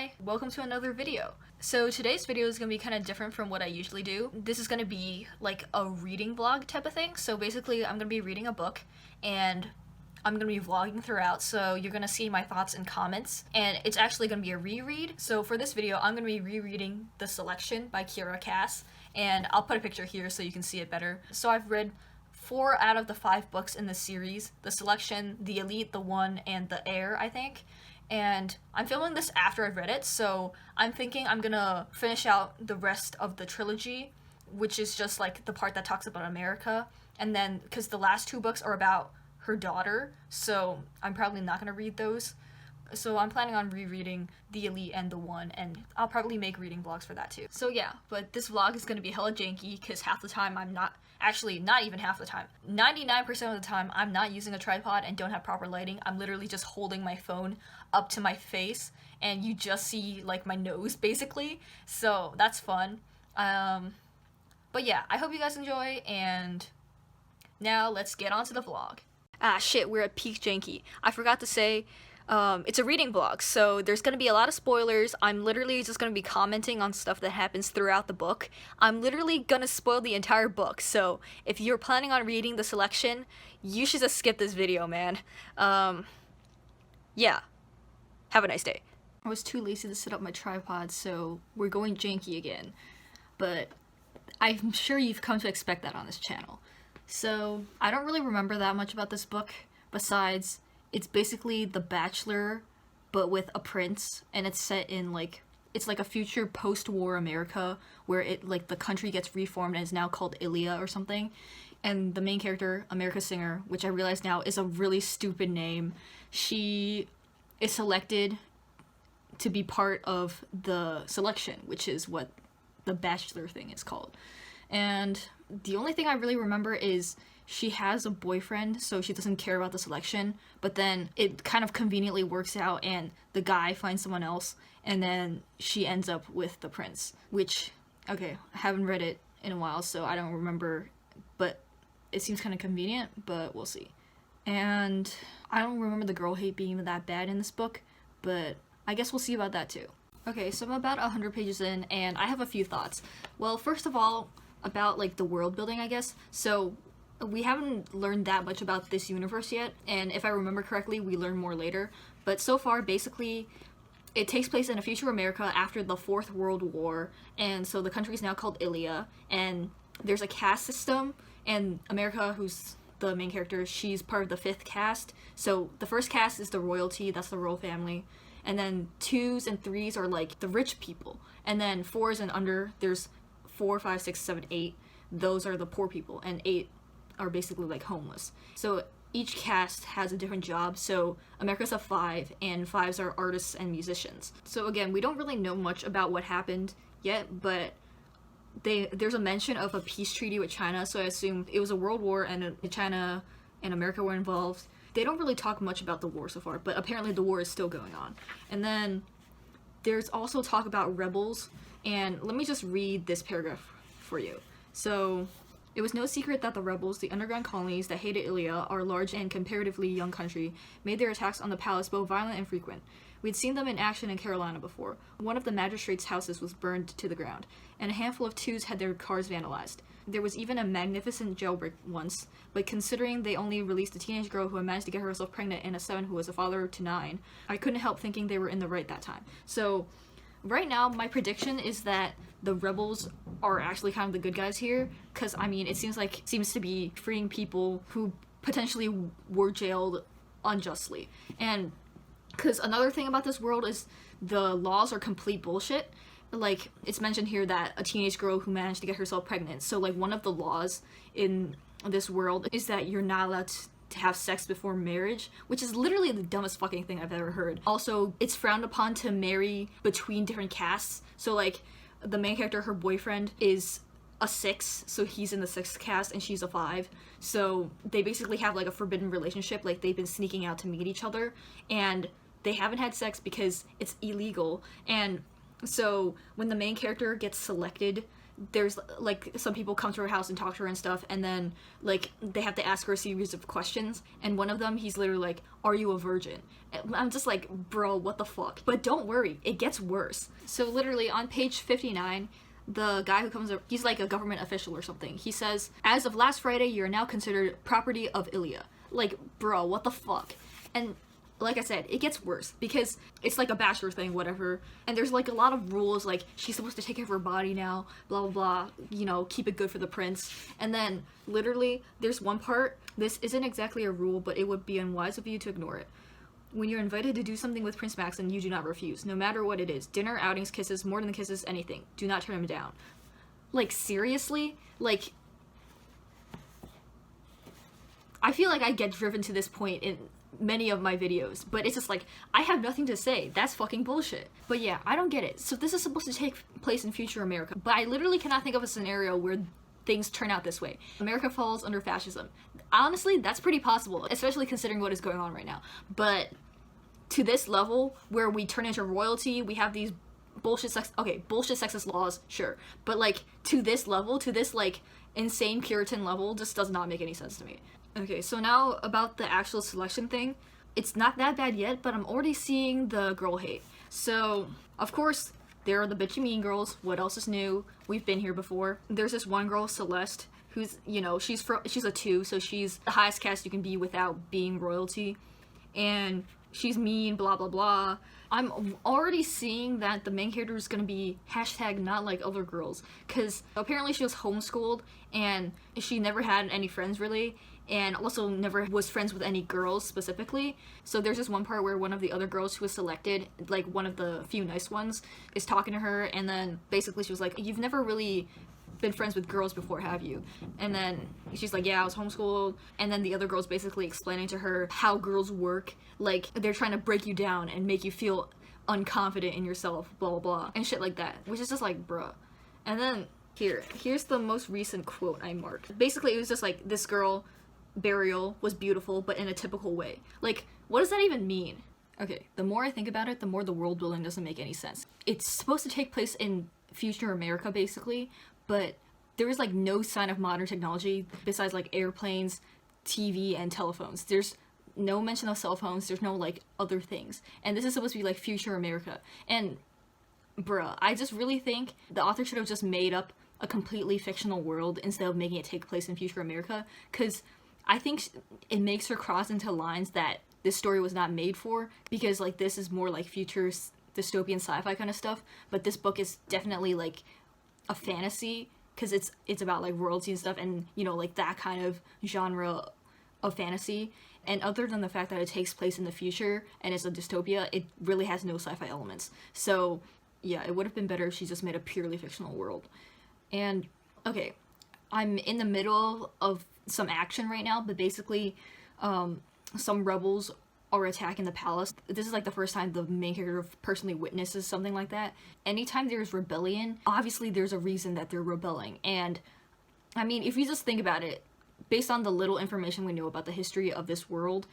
Hi, welcome to another video. So today's video is going to be kind of different from what I usually do. This is going to be like a reading vlog type of thing. So basically I'm going to be reading a book and I'm going to be vlogging throughout, so you're going to see my thoughts and comments. And it's actually going to be a reread. So for this video, I'm going to be rereading The Selection by Kiera, and I'll put a picture here so you can see it better. So I've read 4 out of the 5 books in the series: The Selection, The Elite, The One, and The Heir, I think. And I'm filming this after I've read it, so I'm thinking I'm gonna finish out the rest of the trilogy, which is just like the part that talks about America, and then because the last 2 books are about her daughter, so I'm probably not gonna read those. So I'm planning on rereading The Elite and The One, and I'll probably make reading vlogs for that too. So yeah, but this vlog is gonna be hella janky because half the time I'm not, actually not even half the time, 99% of the time I'm not using a tripod and don't have proper lighting. I'm literally just holding my phone up to my face and you just see like my nose basically, so that's fun. But yeah, I hope you guys enjoy, and now let's get on to the vlog. Ah shit, we're at peak janky. I forgot to say, it's a reading vlog, so there's gonna be a lot of spoilers. I'm literally just gonna be commenting on stuff that happens throughout the book. I'm literally gonna spoil the entire book, so if you're planning on reading The Selection, you should just skip this video, man. Yeah. Have a nice day. I was too lazy to set up my tripod, so we're going janky again. But I'm sure you've come to expect that on this channel. So, I don't really remember that much about this book, besides it's basically The Bachelor, but with a prince, and it's set in like, it's like a future post-war America, where it, like, the country gets reformed and is now called Ilya or something. And the main character, America Singer, which I realize now is a really stupid name, she is selected to be part of the selection, which is what the Bachelor thing is called. And the only thing I really remember is she has a boyfriend, so she doesn't care about the selection, but then it kind of conveniently works out and the guy finds someone else, and then she ends up with the prince, which, okay, I haven't read it in a while, so I don't remember, but it seems kind of convenient, but we'll see. And I don't remember the girl hate being that bad in this book, but I guess we'll see about that too. Okay, so I'm about 100 pages in, and I have a few thoughts. Well, first of all, about like the world building, I guess. So we haven't learned that much about this universe yet, and if I remember correctly, we learn more later. But so far, basically, it takes place in a future America after the 4th World War, and so the country is now called Ilya, and there's a caste system, and America, who's the main character, she's part of the 5th caste. So the first caste is the royalty, that's the royal family, and then 2s and 3s are like the rich people, and then 4s and under, there's 4, 5, 6, 7, 8, those are the poor people, and 8 are basically like homeless. So each caste has a different job, so America's a 5, and 5s are artists and musicians. So again, we don't really know much about what happened yet, but there's a mention of a peace treaty with China, so I assume it was a world war and China and America were involved. They don't really talk much about the war so far, but apparently the war is still going on. And then there's also talk about rebels, and let me just read this paragraph for you. So, it was no secret that the rebels, the underground colonies that hated Ilya, our large and comparatively young country, made their attacks on the palace both violent and frequent. We'd seen them in action in Carolina before. One of the magistrates' houses was burned to the ground, and a handful of 2s had their cars vandalized. There was even a magnificent jailbreak once, but considering they only released a teenage girl who had managed to get herself pregnant and a 7 who was a father to 9, I couldn't help thinking they were in the right that time. So, right now, my prediction is that the rebels are actually kind of the good guys here, because, I mean, it seems to be freeing people who potentially were jailed unjustly. And because another thing about this world is the laws are complete bullshit. Like, it's mentioned here that a teenage girl who managed to get herself pregnant. So, like, one of the laws in this world is that you're not allowed to have sex before marriage, which is literally the dumbest fucking thing I've ever heard. Also, it's frowned upon to marry between different castes. So, like, the main character, her boyfriend, is a 6, so he's in the 6th caste and she's a 5. So, they basically have, like, a forbidden relationship. Like, they've been sneaking out to meet each other, and they haven't had sex because it's illegal. And so when the main character gets selected there's like some people come to her house and talk to her and stuff, and then like they have to ask her a series of questions, and one of them he's literally like, "Are you a virgin?" And I'm just like, bro, what the fuck? But don't worry, it gets worse. So literally on page 59, the guy who comes up, he's like a government official or something. He says, "As of last Friday, you are now considered property of Ilya." Like, bro, what the fuck? And like I said, it gets worse because it's like a bachelor thing, whatever. And there's like a lot of rules, like she's supposed to take care of her body now, blah, blah, blah, you know, keep it good for the prince. And then literally there's one part, this isn't exactly a rule, but it would be unwise of you to ignore it. When you're invited to do something with Prince Maxim, you do not refuse, no matter what it is. Dinner, outings, kisses, more than the kisses, anything. Do not turn him down. Like, seriously? Like, I feel like I get driven to this point in many of my videos, but it's just like, I have nothing to say. That's fucking bullshit. But yeah, I don't get it. So this is supposed to take place in future America, but I literally cannot think of a scenario where things turn out this way. America falls under fascism. Honestly, that's pretty possible, especially considering what is going on right now. But to this level, where we turn into royalty, we have these bullshit sexist laws, sure. But like, to this level, to this like insane Puritan level, just does not make any sense to me. Okay, so now about the actual selection thing. It's not that bad yet, but I'm already seeing the girl hate. So, of course, there are the bitchy mean girls. What else is new? We've been here before. There's this one girl, Celeste, who's, you know, she's a 2, so she's the highest caste you can be without being royalty. And she's mean, blah, blah, blah. I'm already seeing that the main character is gonna be hashtag not like other girls, because apparently she was homeschooled and she never had any friends really, and also never was friends with any girls specifically. So there's this one part where one of the other girls who was selected, like one of the few nice ones, is talking to her, and then basically she was like, "You've never really been friends with girls before, have you?" And then she's like, "Yeah, I was homeschooled." And then the other girl's basically explaining to her how girls work, like they're trying to break you down and make you feel unconfident in yourself, blah blah blah, and shit like that, which is just like, bruh. And then here's the most recent quote I marked. Basically it was just like, this girl Burial was beautiful, but in a typical way. Like, what does that even mean? Okay, the more I think about it, the more the world building doesn't make any sense. It's supposed to take place in future America, basically, but there is like no sign of modern technology besides like airplanes, TV, and telephones. There's no mention of cell phones, there's no like other things. And this is supposed to be like future America. And bruh, I just really think the author should have just made up a completely fictional world instead of making it take place in future America, because I think it makes her cross into lines that this story was not made for, because like this is more like future dystopian sci-fi kind of stuff, but this book is definitely like a fantasy, because it's about like royalty and stuff, and you know, like that kind of genre of fantasy. And other than the fact that it takes place in the future and it's a dystopia, it really has no sci-fi elements. So yeah, it would have been better if she just made a purely fictional world. And okay, I'm in the middle of some action right now, but basically some rebels are attacking the palace. This is like the first time the main character personally witnesses something like that. Anytime there's rebellion, obviously there's a reason that they're rebelling. And I mean, if you just think about it, based on the little information we know about the history of this world,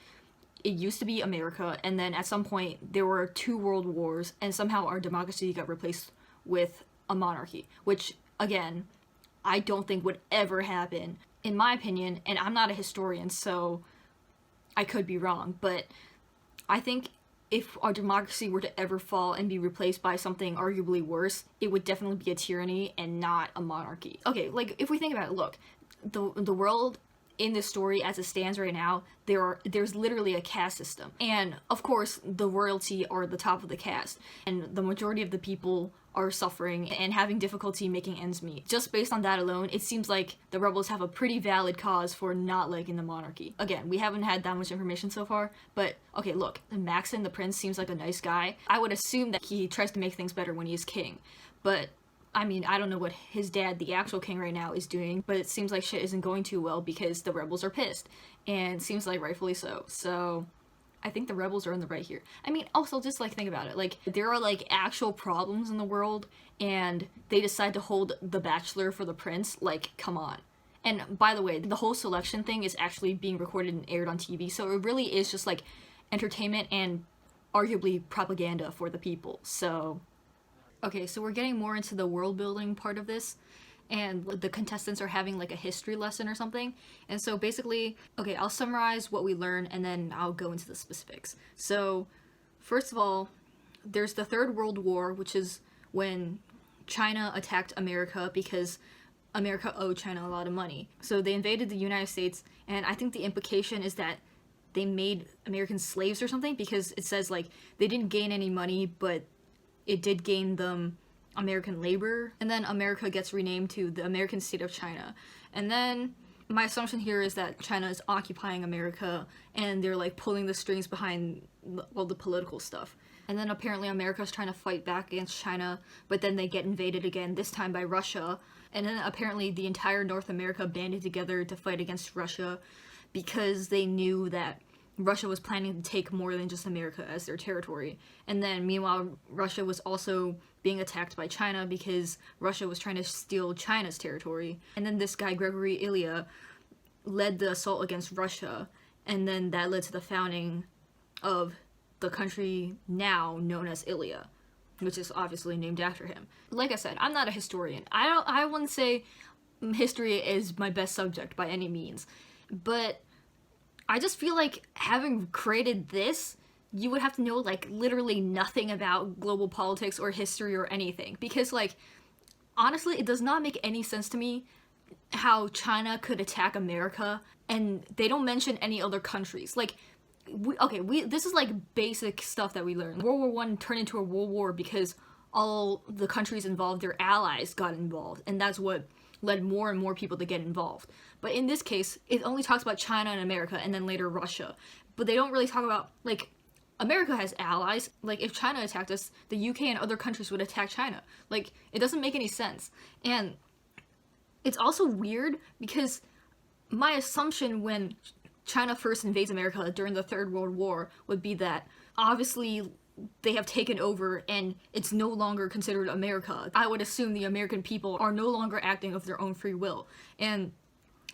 it used to be America, and then at some point there were 2 world wars, and somehow our democracy got replaced with a monarchy, which again, I don't think would ever happen, in my opinion, and I'm not a historian, so I could be wrong, but I think if our democracy were to ever fall and be replaced by something arguably worse, it would definitely be a tyranny and not a monarchy. Okay, like, if we think about it, look, the world in this story as it stands right now, there's literally a caste system. And of course, the royalty are the top of the caste, and the majority of the people are suffering and having difficulty making ends meet. Just based on that alone, it seems like the rebels have a pretty valid cause for not liking the monarchy. Again, we haven't had that much information so far, but okay, look, Maxim, the prince, seems like a nice guy. I would assume that he tries to make things better when he's king, but I mean, I don't know what his dad, the actual king right now, is doing, but it seems like shit isn't going too well because the rebels are pissed, and seems like rightfully so. So I think the rebels are in the right here. I mean, also, just like, think about it, like, there are like actual problems in the world, and they decide to hold the bachelor for the prince. Like, come on. And by the way, the whole selection thing is actually being recorded and aired on TV, so it really is just like entertainment and arguably propaganda for the people. So okay, so we're getting more into the world building part of this. and the contestants are having like a history lesson or something. And so basically, okay, I'll summarize what we learn and then I'll go into the specifics. So first of all, there's the Third World War, which is when China attacked America because America owed China a lot of money. So they invaded the United States, and I think the implication is that they made Americans slaves or something, because it says like they didn't gain any money, but it did gain them American labor. And then America gets renamed to the American state of China. And then my assumption here is that China is occupying America and they're like pulling the strings behind all the political stuff. And then apparently America's trying to fight back against China, but then they get invaded again, this time by Russia. And then apparently the entire North America banded together to fight against Russia because they knew that Russia was planning to take more than just America as their territory. And then meanwhile, Russia was also being attacked by China because Russia was trying to steal China's territory. And then this guy, Gregory Ilya, led the assault against Russia, and then that led to the founding of the country now known as Ilya, which is obviously named after him. Like I said, I'm not a historian. I wouldn't say history is my best subject by any means, but I just feel like having created this, you would have to know like literally nothing about global politics or history or anything, because like honestly it does not make any sense to me how China could attack America and they don't mention any other countries. Like this is like basic stuff that we learned. World War I turned into a world war because all the countries involved, their allies, got involved, and that's what led more and more people to get involved. But in this case, it only talks about China and America, and then later Russia. But they don't really talk about, like, America has allies. Like, if China attacked us, the UK and other countries would attack China. Like, it doesn't make any sense. And it's also weird because my assumption when China first invades America during the Third World War would be that obviously they have taken over and it's no longer considered America. I would assume the American people are no longer acting of their own free will.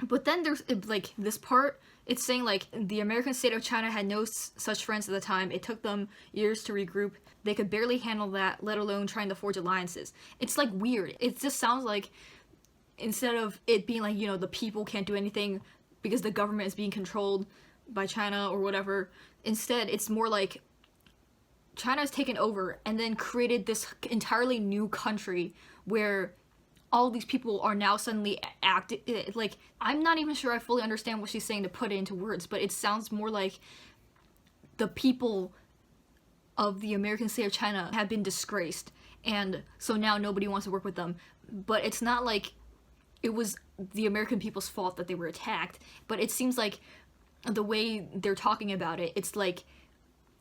But then there's like this part, it's saying like the American state of China had no such friends at the time. It took them years to regroup. They could barely handle that, let alone trying to forge alliances. It's like weird. It just sounds like instead of it being like, you know, the people can't do anything because the government is being controlled by China or whatever, instead it's more like China's taken over and then created this entirely new country where all these people are now suddenly acting like, I'm not even sure I fully understand what she's saying to put it into words, but it sounds more like the people of the American state of China have been disgraced, and so now nobody wants to work with them. But it's not like it was the American people's fault that they were attacked, but it seems like the way they're talking about it, it's like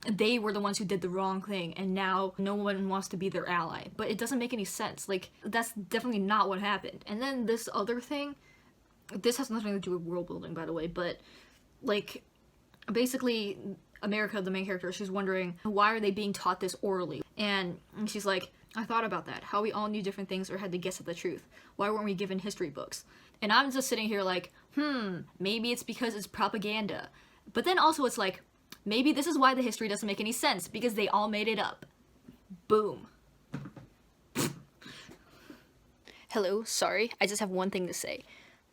they were the ones who did the wrong thing and now no one wants to be their ally. But it doesn't make any sense. Like, that's definitely not what happened. And then this other thing, this has nothing to do with world building, by the way, but like basically America, the main character, she's wondering why are they being taught this orally, and she's like, I thought about that, how we all knew different things or had to guess at the truth. Why weren't we given history books? And I'm just sitting here like, maybe it's because it's propaganda. But then also it's like, maybe this is why the history doesn't make any sense, because they all made it up. Boom. Hello, sorry, I just have one thing to say.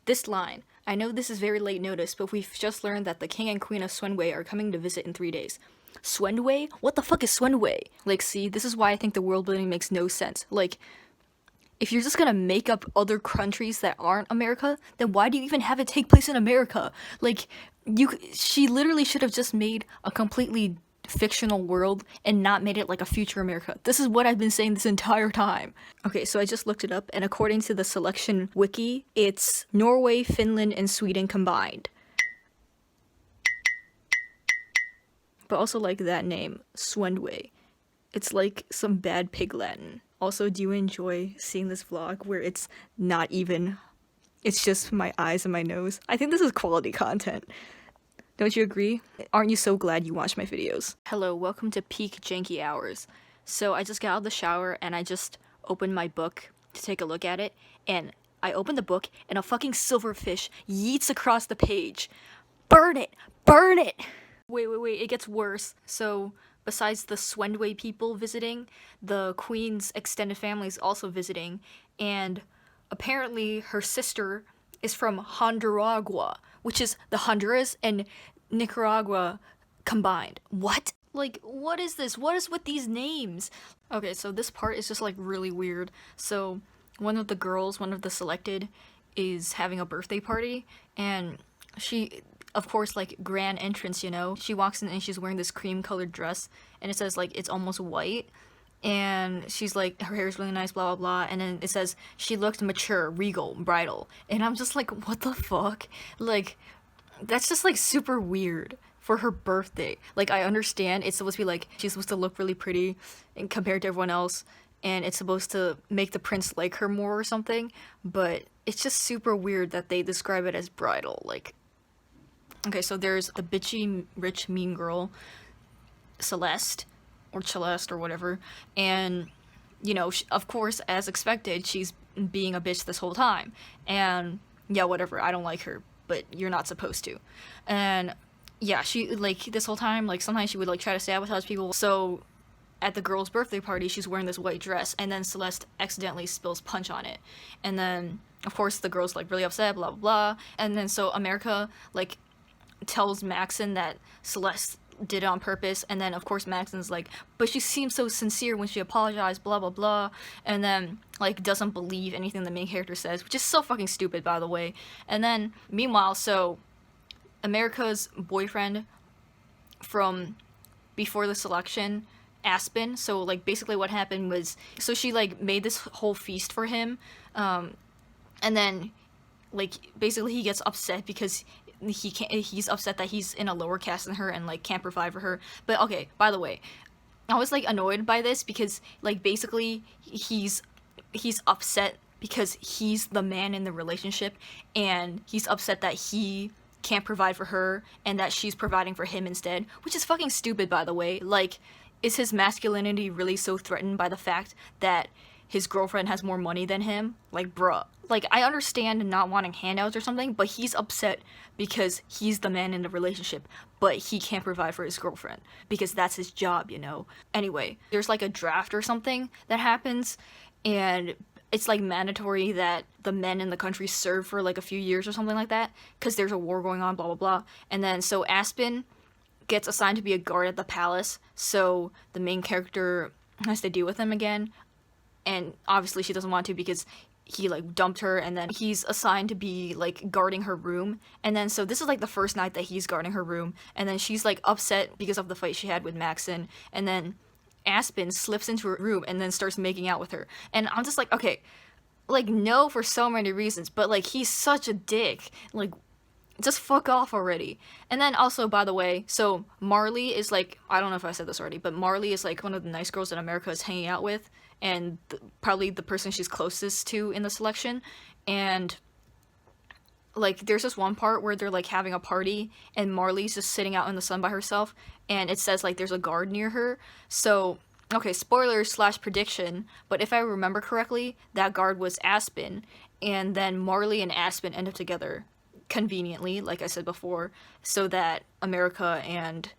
This line, I know this is very late notice, but we've just learned that the king and queen of Swenway are coming to visit in 3 days. Swenway? What the fuck is Swenway? Like, see, this is why I think the world building makes no sense. Like, if you're just gonna make up other countries that aren't America, then why do you even have it take place in America? Like, she literally should have just made a completely fictional world and not made it like a future America. This is what I've been saying this entire time. Okay, so I just looked it up, and according to the selection wiki, it's Norway, Finland, and Sweden combined. But also like that name, Swendway. It's like some bad pig Latin. Also, do you enjoy seeing this vlog where it's not even, it's just my eyes and my nose? I think this is quality content. Don't you agree? Aren't you so glad you watch my videos? Hello, welcome to peak janky hours. So I just got out of the shower and I just opened my book to take a look at it, and I opened the book and a fucking silverfish yeets across the page. Burn it! Burn it! Wait, it gets worse. So, besides the Swendway people visiting, the Queen's extended family is also visiting, and apparently her sister is from Honduras, which is the Honduras and Nicaragua combined. What? Like, what is this? What is with these names? Okay, so this part is just like really weird. So one of the selected, is having a birthday party, and she, of course, like grand entrance, she walks in and she's wearing this cream colored dress, and it says like it's almost white, and she's like, her hair is really nice, blah blah blah, and then it says she looked mature, regal, bridal, and I'm just like, what the fuck? Like, that's just like super weird for her birthday. Like, I understand it's supposed to be like she's supposed to look really pretty and compared to everyone else, and it's supposed to make the prince like her more or something, but it's just super weird that they describe it as bridal. Like, okay, so there's the bitchy rich mean girl, Celeste or whatever, and of course, as expected, she's being a bitch this whole time, and yeah, whatever, I don't like her, but you're not supposed to. And yeah, she, like, this whole time, like, sometimes she would like try to sabotage people. So at the girl's birthday party, she's wearing this white dress, and then Celeste accidentally spills punch on it, and then of course the girl's like really upset, blah blah blah, and then so America like tells Maxon that Celeste did it on purpose, and then of course Maxon's like, but she seemed so sincere when she apologized, blah blah blah, and then like doesn't believe anything the main character says, which is so fucking stupid, by the way. And then meanwhile, so America's boyfriend from before the selection, Aspen, so like basically what happened was, so she like made this whole feast for him, and then like basically he gets upset because he's upset that he's in a lower caste than her and like can't provide for her. But okay, by the way, I was like annoyed by this because like basically he's upset because he's the man in the relationship, and he's upset that he can't provide for her and that she's providing for him instead, which is fucking stupid, by the way. Like, is his masculinity really so threatened by the fact that his girlfriend has more money than him? Like, bruh. Like, I understand not wanting handouts or something, but he's upset because he's the man in the relationship, but he can't provide for his girlfriend because that's his job, Anyway, there's like a draft or something that happens, and it's like mandatory that the men in the country serve for like a few years or something like that because there's a war going on, blah blah blah. And then so Aspen gets assigned to be a guard at the palace, so the main character has to deal with him again, and obviously she doesn't want to because he like dumped her, and then he's assigned to be like guarding her room. And then so this is like the first night that he's guarding her room, and then she's like upset because of the fight she had with Maxon, and then Aspen slips into her room and then starts making out with her, and I'm just like, okay, like, no, for so many reasons, but like he's such a dick, like, just fuck off already. And then also, by the way, so Marley is like, I don't know if I said this already, but Marley is like one of the nice girls that America is hanging out with, and probably the person she's closest to in the selection. And like, there's this one part where they're like having a party and Marley's just sitting out in the sun by herself, and it says like there's a guard near her. So okay, spoilers / prediction, but if I remember correctly, that guard was Aspen, and then Marley and Aspen end up together conveniently, like I said before, so that America and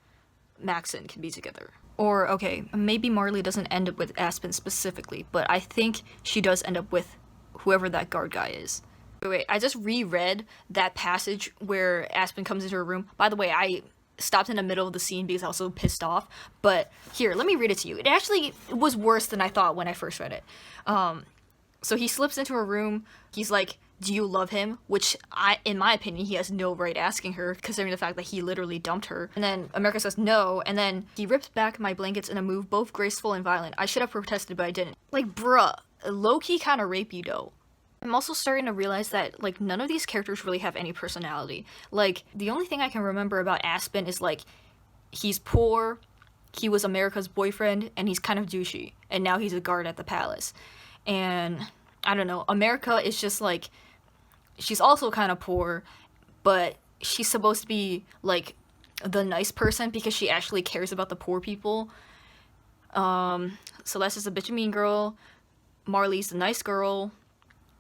Maxon can be together. Or okay, maybe Marley doesn't end up with Aspen specifically, but I think she does end up with whoever that guard guy is. Wait, I just reread that passage where Aspen comes into her room. By the way, I stopped in the middle of the scene because I was so pissed off. But here, let me read it to you. It actually was worse than I thought when I first read it. So he slips into her room. He's like, do you love him? Which, in my opinion, he has no right asking her, considering the fact that he literally dumped her. And then America says no, and then he rips back my blankets in a move both graceful and violent. I should have protested, but I didn't. Like, bruh, low-key kind of rapey, though. I'm also starting to realize that, like, none of these characters really have any personality. Like, the only thing I can remember about Aspen is, like, he's poor, he was America's boyfriend, and he's kind of douchey, and now he's a guard at the palace. And, I don't know, America is just, like, she's also kind of poor, but she's supposed to be, like, the nice person because she actually cares about the poor people. Celeste is a bitch and mean girl, Marley's the nice girl,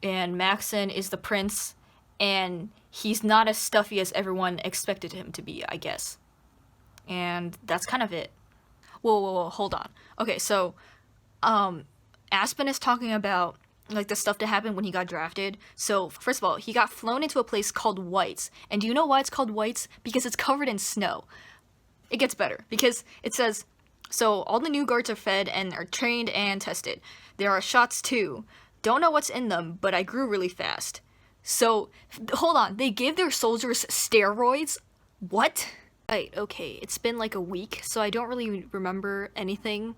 and Maxon is the prince, and he's not as stuffy as everyone expected him to be, I guess. And that's kind of it. Whoa, hold on. Okay, so, Aspen is talking about like the stuff that happened when he got drafted. So first of all, he got flown into a place called Whites. And do you know why it's called Whites? Because it's covered in snow. It gets better because it says, so all the new guards are fed and are trained and tested. There are shots too. Don't know what's in them, but I grew really fast. So, hold on, they give their soldiers steroids? What? Right, okay, it's been like a week, so I don't really remember anything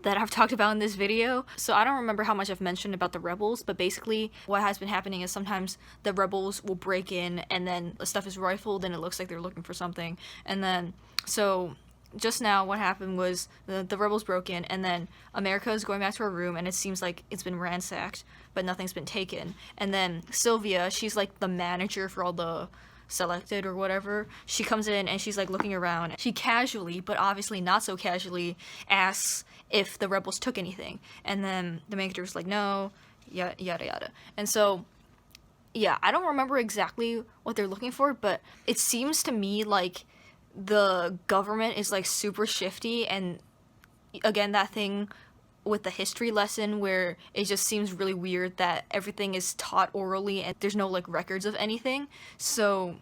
that I've talked about in this video. So I don't remember how much I've mentioned about the rebels, but basically what has been happening is sometimes the rebels will break in and then the stuff is rifled and it looks like they're looking for something. And then, so just now what happened was the rebels broke in and then America is going back to her room and it seems like it's been ransacked, but nothing's been taken. And then Sylvia, she's like the manager for all the selected or whatever, she comes in and she's like looking around. She casually, but obviously not so casually, asks if the rebels took anything, and then the manager's like, no, yada yada. And so yeah, I don't remember exactly what they're looking for, but it seems to me like the government is like super shifty, and again, that thing with the history lesson where it just seems really weird that everything is taught orally and there's no like records of anything. So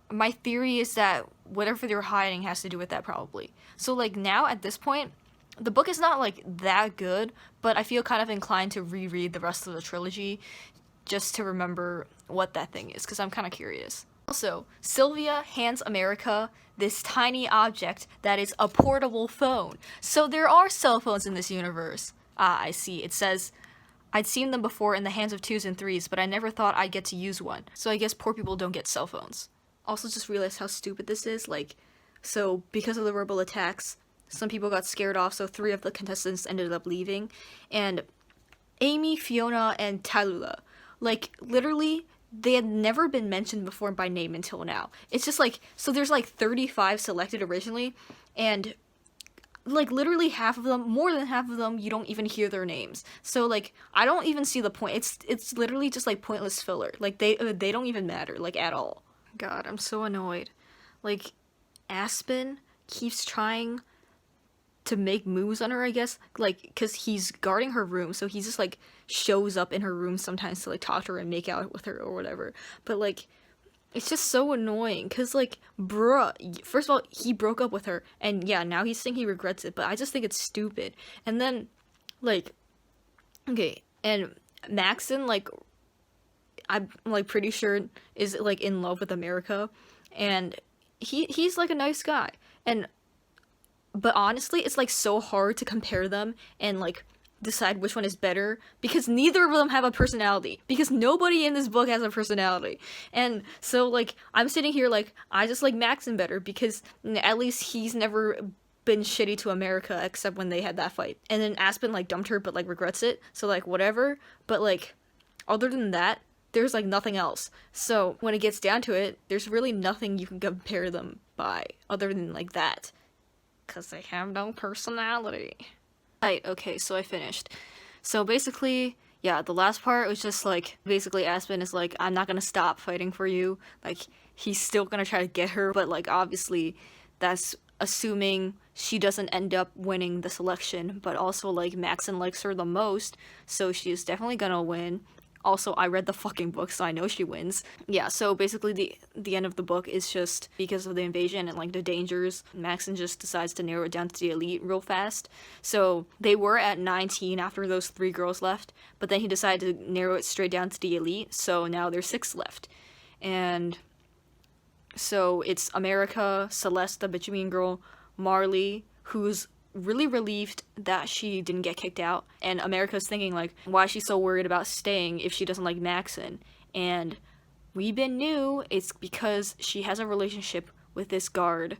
my theory is that whatever they're hiding has to do with that probably. So like now at this point, the book is not like that good, but I feel kind of inclined to reread the rest of the trilogy just to remember what that thing is, because I'm kind of curious. Also, Sylvia hands America this tiny object that is a portable phone. So there are cell phones in this universe. Ah, I see. It says, I'd seen them before in the hands of 2s and 3s, but I never thought I'd get to use one. So I guess poor people don't get cell phones. Also just realized how stupid this is. Like, so because of the rebel attacks, some people got scared off, so 3 of the contestants ended up leaving. And Amy, Fiona, and Tallulah, like, literally, they had never been mentioned before by name until now. It's just like, so there's like 35 selected originally, and like literally half of them, more than half of them, you don't even hear their names. So like, I don't even see the point. It's literally just like pointless filler. Like they don't even matter, like, at all. God, I'm so annoyed. Like, Aspen keeps trying to make moves on her, I guess, like, because he's guarding her room, so he just like shows up in her room sometimes to like talk to her and make out with her or whatever. But like, it's just so annoying because like, bruh, first of all, he broke up with her, and yeah, now he's saying he regrets it, but I just think it's stupid. And then like, okay, and Maxon, like, I'm like pretty sure is like in love with America, and he's like a nice guy, but honestly, it's like so hard to compare them and like decide which one is better because neither of them have a personality, because nobody in this book has a personality. And so like, I'm sitting here like, I just like Maxon better because at least he's never been shitty to America except when they had that fight. And then Aspen like dumped her but like regrets it, so like whatever. But like, other than that, there's like nothing else. So when it gets down to it, there's really nothing you can compare them by other than like that, because they have no personality. Right, okay, so I finished. So basically, yeah, the last part was just like, basically Aspen is like, I'm not gonna stop fighting for you. Like, he's still gonna try to get her, but like, obviously, that's assuming she doesn't end up winning the selection, but also like, Maxon likes her the most, so she is definitely gonna win. Also, I read the fucking book, so I know she wins. Yeah, so basically the end of the book is just because of the invasion and like the dangers, Maxon just decides to narrow it down to the elite real fast. So they were at 19 after those 3 girls left, but then he decided to narrow it straight down to the elite, so now there's 6 left. And so it's America, Celeste, the bitchy mean girl, Marley, who's really relieved that she didn't get kicked out, and America's thinking like, why is she so worried about staying if she doesn't like Maxon? And Weebin knew it's because she has a relationship with this guard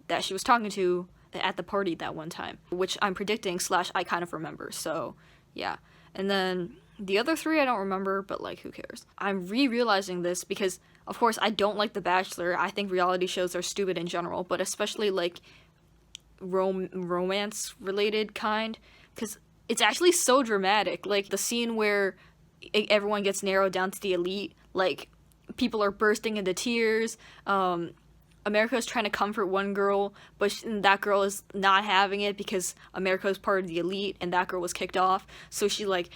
that she was talking to at the party that one time, which I'm predicting / I kind of remember. So yeah. And then the other 3 I don't remember, but like, who cares? I'm realizing this because of course I don't like The Bachelor. I think reality shows are stupid in general, but especially like romance related kind, because it's actually so dramatic. Like the scene where everyone gets narrowed down to the elite, like people are bursting into tears. America is trying to comfort one girl, but that girl is not having it because America is part of the elite and that girl was kicked off, so she like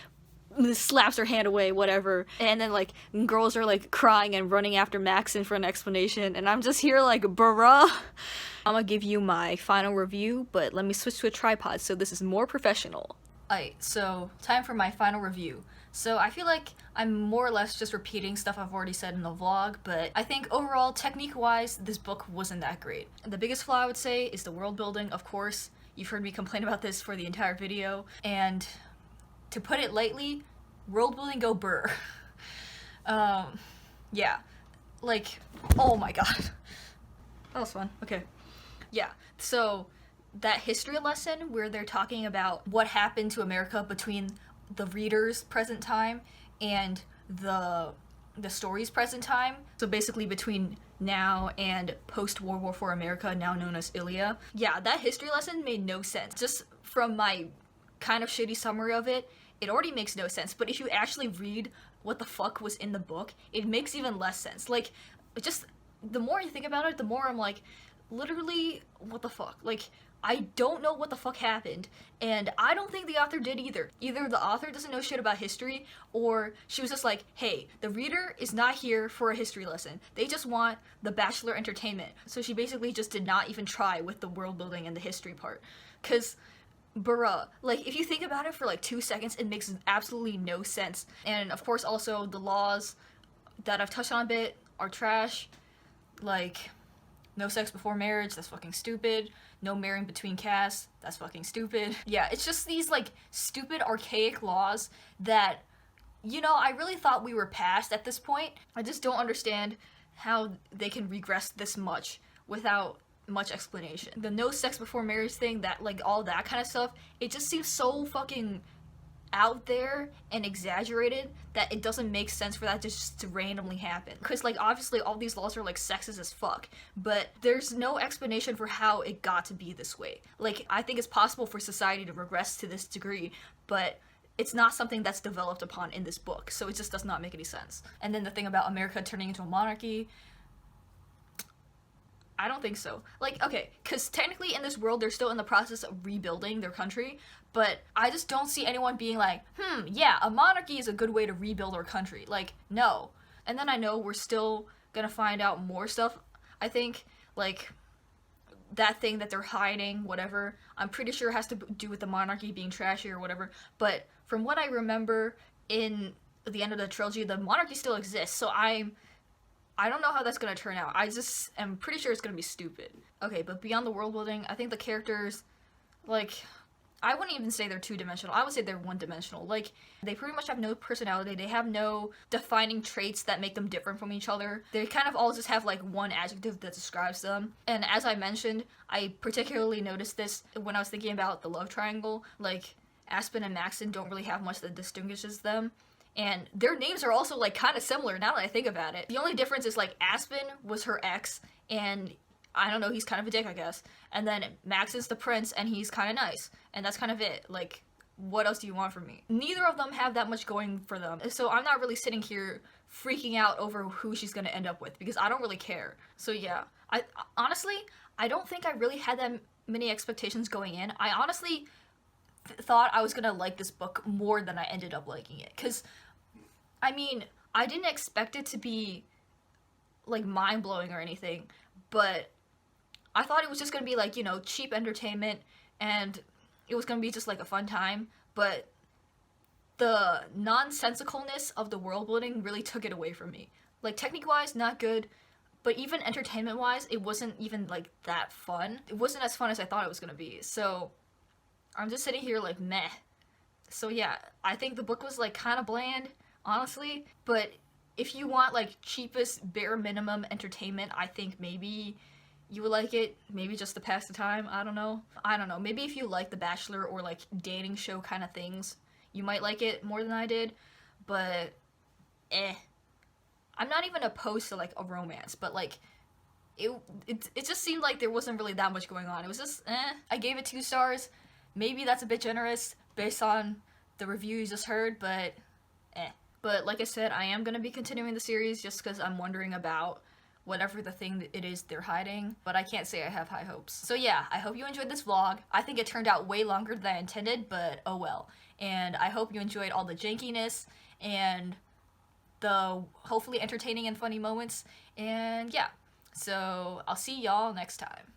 slaps her hand away, whatever. And then, like, girls are, like, crying and running after Maxon for an explanation. And I'm just here like, bruh. I'm gonna give you my final review, but let me switch to a tripod so this is more professional. Alright, so time for my final review. So I feel like I'm more or less just repeating stuff I've already said in the vlog, but I think overall, technique-wise, this book wasn't that great. The biggest flaw I would say is the world building, of course. You've heard me complain about this for the entire video, and to put it lightly, world building go burr. Yeah. Like, oh my god. That was fun. Okay. Yeah, so that history lesson where they're talking about what happened to America between the reader's present time and the story's present time, so basically between now and post-World War IV America, now known as Ilya. Yeah, that history lesson made no sense. Just from my kind of shitty summary of it, it already makes no sense, but if you actually read what the fuck was in the book, it makes even less sense. Like, just the more you think about it, the more I'm like, literally, what the fuck? Like, I don't know what the fuck happened, and I don't think the author did either. Either the author doesn't know shit about history, or she was just like, hey, the reader is not here for a history lesson. They just want the bachelor entertainment. So she basically just did not even try with the world building and the history part. Cause, bruh, like, if you think about it for like 2 seconds, it makes absolutely no sense. And of course, also, the laws that I've touched on a bit are trash. Like, no sex before marriage, that's fucking stupid. No marrying between castes, that's fucking stupid. Yeah, it's just these, like, stupid, archaic laws that, you know, I really thought we were past at this point. I just don't understand how they can regress this much without much explanation. The no sex before marriage thing, that, like, all that kind of stuff, it just seems so fucking out there and exaggerated that it doesn't make sense for that just to randomly happen. Because, like, obviously all these laws are, like, sexist as fuck, but there's no explanation for how it got to be this way. Like, I think it's possible for society to regress to this degree, but it's not something that's developed upon in this book, so it just does not make any sense. And then the thing about America turning into a monarchy, I don't think so. Like, okay, because technically in this world, they're still in the process of rebuilding their country, but I just don't see anyone being like, yeah, a monarchy is a good way to rebuild our country. Like, no. And then I know we're still gonna find out more stuff. I think, like, that thing that they're hiding, whatever, I'm pretty sure has to do with the monarchy being trashy or whatever, but from what I remember in the end of the trilogy, the monarchy still exists, so I don't know how that's gonna turn out. I just am pretty sure it's gonna be stupid. Okay, but beyond the world building, I think the characters, like, I wouldn't even say they're two-dimensional. I would say they're one-dimensional. Like, they pretty much have no personality. They have no defining traits that make them different from each other. They kind of all just have, like, one adjective that describes them. And as I mentioned, I particularly noticed this when I was thinking about the love triangle. Like, Aspen and Maxon don't really have much that distinguishes them. And their names are also, like, kind of similar now that I think about it. The only difference is, like, Aspen was her ex, and I don't know, he's kind of a dick, I guess. And then Max is the prince, and he's kind of nice. And that's kind of it. Like, what else do you want from me? Neither of them have that much going for them. So I'm not really sitting here freaking out over who she's gonna end up with, because I don't really care. So yeah, honestly, I don't think I really had that many expectations going in. I honestly thought I was gonna like this book more than I ended up liking it. Because, I mean, I didn't expect it to be, like, mind-blowing or anything, but I thought it was just gonna be, like, you know, cheap entertainment, and it was gonna be just, like, a fun time, but the nonsensicalness of the world building really took it away from me. Like, technique-wise, not good, but even entertainment-wise, it wasn't even, like, that fun. It wasn't as fun as I thought it was gonna be, so I'm just sitting here, like, meh. So yeah, I think the book was, like, kind of bland, honestly, but if you want, like, cheapest, bare minimum entertainment, I think maybe you would like it. Maybe just to pass the time, I don't know. Maybe if you like The Bachelor or, like, dating show kind of things, you might like it more than I did, but I'm not even opposed to, like, a romance, but, like, it just seemed like there wasn't really that much going on. It was just, I gave it 2 stars. Maybe that's a bit generous based on the review you just heard, but But like I said, I am going to be continuing the series just because I'm wondering about whatever the thing that it is they're hiding, but I can't say I have high hopes. So yeah, I hope you enjoyed this vlog. I think it turned out way longer than I intended, but oh well. And I hope you enjoyed all the jankiness and the hopefully entertaining and funny moments. And yeah, so I'll see y'all next time.